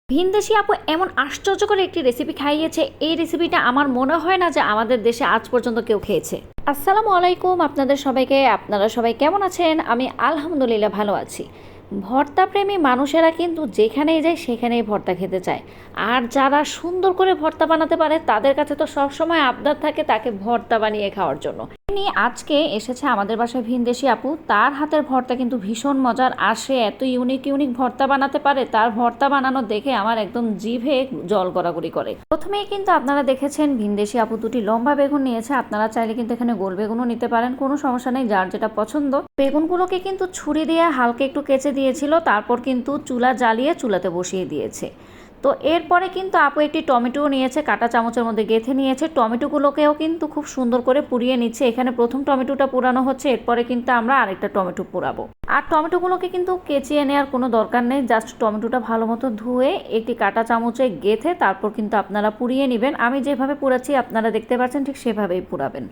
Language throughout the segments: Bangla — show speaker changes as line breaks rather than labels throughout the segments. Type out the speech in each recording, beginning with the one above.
ভিনদেশি আপু এমন আশ্চর্যকর একটি রেসিপি খাইয়েছে, এই রেসিপিটা আমার মনে হয় না যে আমাদের দেশে আজ পর্যন্ত কেউ খেয়েছে। আসসালামু আলাইকুম আপনাদের সবাইকে, আপনারা সবাই কেমন আছেন? আমি আলহামদুলিল্লাহ ভালো আছি। ভর্তা প্রেমী মানুষেরা কিন্তু যেখানেই যায় সেখানেই ভর্তা খেতে চায়। আর যারা সুন্দর করে ভর্তা বানাতে পারে তাদের কাছে তো সবসময় আবদার থাকে তাকে ভর্তা বানিয়ে খাওয়ার জন্য। তিনি আজকে এসেছে আমাদের বাসায় ভিনদেশি আপু, তার হাতের ভর্তা কিন্তু ভীষণ মজার। আর সে এত ইউনিক ইউনিক ভর্তা বানাতে পারে, তার ভর্তা বানানো দেখে আমার একদম জিভে জল গড়াগড়ি করে। প্রথমেই কিন্তু আপনারা দেখেছেন ভিনদেশি আপু দুটি লম্বা বেগুন নিয়েছে। আপনারা চাইলে কিন্তু এখানে গোল বেগুনও নিতে পারেন, কোনো সমস্যা নেই, যার যেটা পছন্দ। বেগুনগুলোকে কিন্তু ছুরি দিয়ে হালকা একটু কেচে দিয়েছিল, তারপর কিন্তু চুলা জ্বালিয়ে চুলাতে বসিয়ে দিয়েছে। তো এরপরে কিন্তু আপু একটি টমেটো নিয়েছে, কাঁটা চামচের মধ্যে গেঁথে নিয়েছে। টমেটোগুলোকেও কিন্তু খুব সুন্দর করে পুড়িয়ে নিচ্ছে। এখানে প্রথম টমেটোটা পুরানো হচ্ছে, এরপরে কিন্তু আমরা আরেকটা টমেটো পোড়াবো। আর টমেটোগুলোকে কিন্তু কেচিয়ে নেওয়ার কোনো দরকার নেই, জাস্ট টমেটোটা ভালো মতো ধুয়ে একটি কাঁটা চামচে গেঁথে তারপর কিন্তু আপনারা পুড়িয়ে নেবেন। আমি যেভাবে পুড়াচ্ছি আপনারা দেখতে পাচ্ছেন, ঠিক সেভাবেই পুড়াবেন।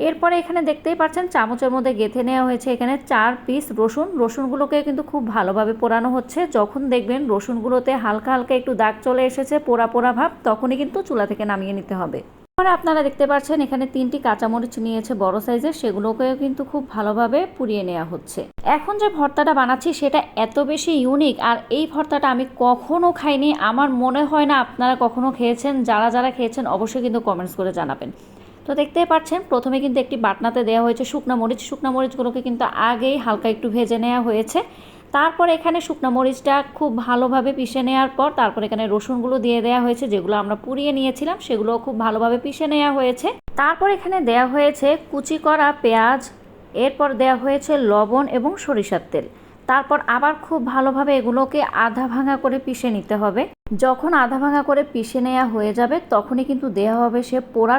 এরপরে এখানে দেখতেই পাচ্ছেন চামচের মধ্যে গেঁথে নেওয়া হয়েছে এখানে 4 পিস রসুন। রসুনগুলোকে কিন্তু খুব ভালোভাবে পোড়ানো হচ্ছে। যখন দেখবেন রসুনগুলোতে হালকা হালকা একটু দাগ চলে এসেছে, পোড়া পোড়া ভাব, তখনই কিন্তু চুলা থেকে নামিয়ে নিতে হবে। এরপরে আপনারা দেখতে পাচ্ছেন এখানে 3টি কাঁচামরিচ নিয়েছে বড় সাইজের, সেগুলোকেও কিন্তু খুব ভালোভাবে পুড়িয়ে নেওয়া হচ্ছে। এখন যে ভর্তাটা বানাচ্ছি সেটা এত বেশি ইউনিক, আর এই ভর্তাটা আমি কখনো খাইনি। আমার মনে হয় না আপনারা কখনো খেয়েছেন। যারা যারা খেয়েছেন অবশ্যই কিন্তু কমেন্টস করে জানাবেন। তো দেখতেই পাচ্ছেন প্রথমে কিন্তু একটি বাটনাতে দেওয়া হয়েছে শুকনা মরিচ। শুকনা মরিচগুলোকে কিন্তু আগেই হালকা একটু ভেজে নেওয়া হয়েছে। তারপর এখানে শুকনা মরিচটা খুব ভালোভাবে পিষে নেওয়ার পর তারপর এখানে রসুনগুলো দিয়ে দেওয়া হয়েছে, যেগুলো আমরা পুড়িয়ে নিয়েছিলাম সেগুলোও খুব ভালোভাবে পিষে নেওয়া হয়েছে। তারপর এখানে দেওয়া হয়েছে কুচি করা পেঁয়াজ, এরপর দেওয়া হয়েছে লবণ এবং সরিষার তেল। তারপর আবার খুব ভালোভাবে এগুলোকে আধা ভাঙা করে পিষে নিতে হবে। যখন আধা ভাঙা করে পিষে নেওয়া হয়ে যাবে তখনই কিন্তু দেওয়া হবে সে পোড়া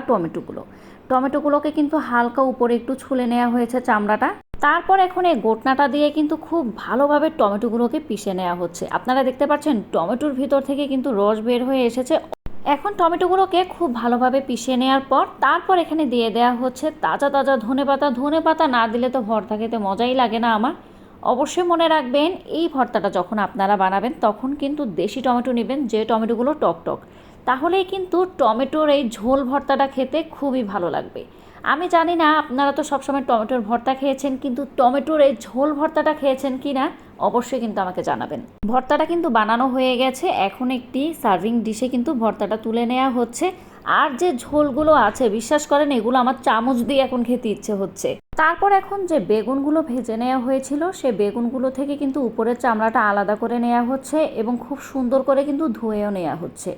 টমেটোগুলোকে কিন্তু হালকা উপরে একটু ছুলে নেওয়া হয়েছে চামড়াটা। তারপর এখন এই গোটনাটা দিয়ে কিন্তু খুব ভালোভাবে টমেটোগুলোকে পিষে নেওয়া হচ্ছে। আপনারা দেখতে পাচ্ছেন টমেটোর ভিতর থেকে কিন্তু রস বের হয়ে এসেছে। এখন টমেটোগুলোকে খুব ভালোভাবে পিষিয়ে নেওয়ার পর তারপর এখানে দিয়ে দেওয়া হচ্ছে তাজা তাজা ধনেপাতা। ধনেপাতা না দিলে তো ভর্তা খেতে মজাই লাগে না আমার। অবশ্যই মনে রাখবেন এই ভর্তাটা যখন আপনারা বানাবেন তখন কিন্তু দেশি টমেটো নেবেন, যে টমেটোগুলো টক, তাহলেই কিন্তু টমেটোর এই ঝোল ভর্তাটা খেতে খুবই ভালো লাগবে। আমি জানি না আপনারা তো সবসময় টমেটোর ভর্তা খেয়েছেন, কিন্তু টমেটোর এই ঝোল ভর্তাটা খেয়েছেন কি না অবশ্যই কিন্তু আমাকে জানাবেন। ভর্তাটা কিন্তু বানানো হয়ে গেছে, এখন একটি সার্ভিং ডিশে কিন্তু ভর্তাটা তুলে নেওয়া হচ্ছে। আর যে ঝোলগুলো আছে বিশ্বাস করেন এগুলো আমার চামচ দিয়ে এখন খেতে ইচ্ছে হচ্ছে। তারপর এখন যে বেগুনগুলো ভেজে নেওয়া হয়েছিল সে বেগুনগুলো থেকে কিন্তু উপরের চামড়াটা আলাদা করে নেওয়া হচ্ছে এবং খুব সুন্দর করে কিন্তু ধুয়েও নেওয়া হচ্ছে।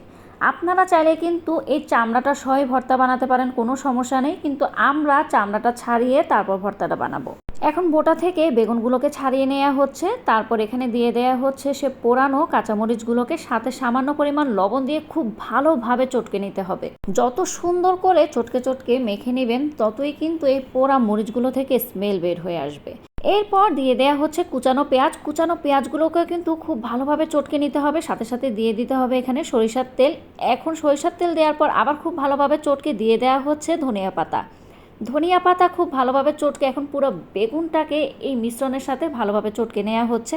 আপনারা চাইলে কিন্তু এই চামড়াটা সহ ভর্তা বানাতে পারেন, কোনো সমস্যা নেই, কিন্তু আমরা চামড়াটা ছাড়িয়ে তারপর ভর্তাটা বানাবো। এখন বোটা থেকে বেগুনগুলোকে ছাড়িয়ে নেওয়া হচ্ছে। তারপর এখানে দিয়ে দেওয়া হচ্ছে সে পোড়ানো কাঁচামরিচগুলোকে, সাথে সামান্য পরিমাণ লবণ দিয়ে খুব ভালোভাবে চটকে নিতে হবে। যত সুন্দর করে চটকে চটকে মেখে নেবেন ততই কিন্তু এই পোড়া মরিচগুলো থেকে স্মেল বের হয়ে আসবে। এরপর দিয়ে দেওয়া হচ্ছে কুচানো পেঁয়াজ। কুচানো পেঁয়াজগুলোকেও কিন্তু খুব ভালোভাবে চটকে নিতে হবে, সাথে সাথে দিয়ে দিতে হবে এখানে সরিষার তেল। এখন সরিষার তেল দেওয়ার পর আবার খুব ভালোভাবে চটকে দিয়ে দেওয়া হচ্ছে ধনিয়া পাতা খুব ভালোভাবে চটকে এখন পুরো বেগুনটাকে এই মিশ্রণের সাথে ভালোভাবে চটকে নেওয়া হচ্ছে।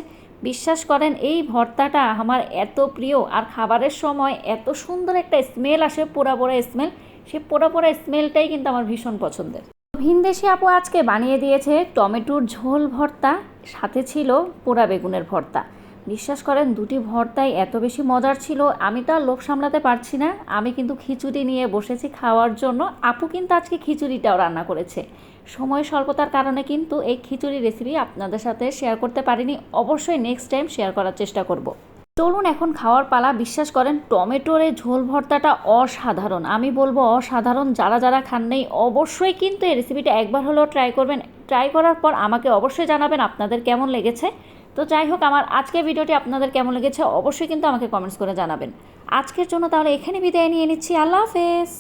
বিশ্বাস করেন এই ভর্তাটা আমার এত প্রিয়, আর খাবারের সময় এত সুন্দর একটা স্মেল আসে, পোড়া পোড়া স্মেল, সে পোড়া পোড়া স্মেলটাই কিন্তু আমার ভীষণ পছন্দের। ভিনদেশি আপু আজকে বানিয়ে দিয়েছে টমেটোর ঝোল ভর্তা, সাথে ছিল পোড়া বেগুনের ভর্তা। বিশ্বাস করেন দুটি ভর্তাই এত বেশি মজার ছিল, আমি তো আর লোভ সামলাতে পারছি না। আমি কিন্তু খিচুড়ি নিয়ে বসেছি খাওয়ার জন্য। আপু কিন্তু আজকে খিচুড়িটাও রান্না করেছে। সময় স্বল্পতার কারণে কিন্তু এই খিচুড়ি রেসিপি আপনাদের সাথে শেয়ার করতে পারিনি। অবশ্যই নেক্সট টাইম শেয়ার করার চেষ্টা করব। চলুন এখন খাওয়ার পালা। বিশ্বাস করেন টমেটোর এই ঝোল ভর্তাটা অসাধারণ, আমি বলবো অসাধারণ। যারা যারা খান নেই অবশ্যই কিন্তু এই রেসিপিটা একবার হলেও ট্রাই করবেন। ট্রাই করার পর আমাকে অবশ্যই জানাবেন আপনাদের কেমন লেগেছে। তো যাই হোক, আমার আজকের ভিডিওটি আপনাদের কেমন লেগেছে অবশ্যই কিন্তু আমাকে কমেন্টস করে জানাবেন। আজকের জন্য তাহলে এখানে বিদায় নিয়ে নিচ্ছি। আল্লাহ হাফেজ।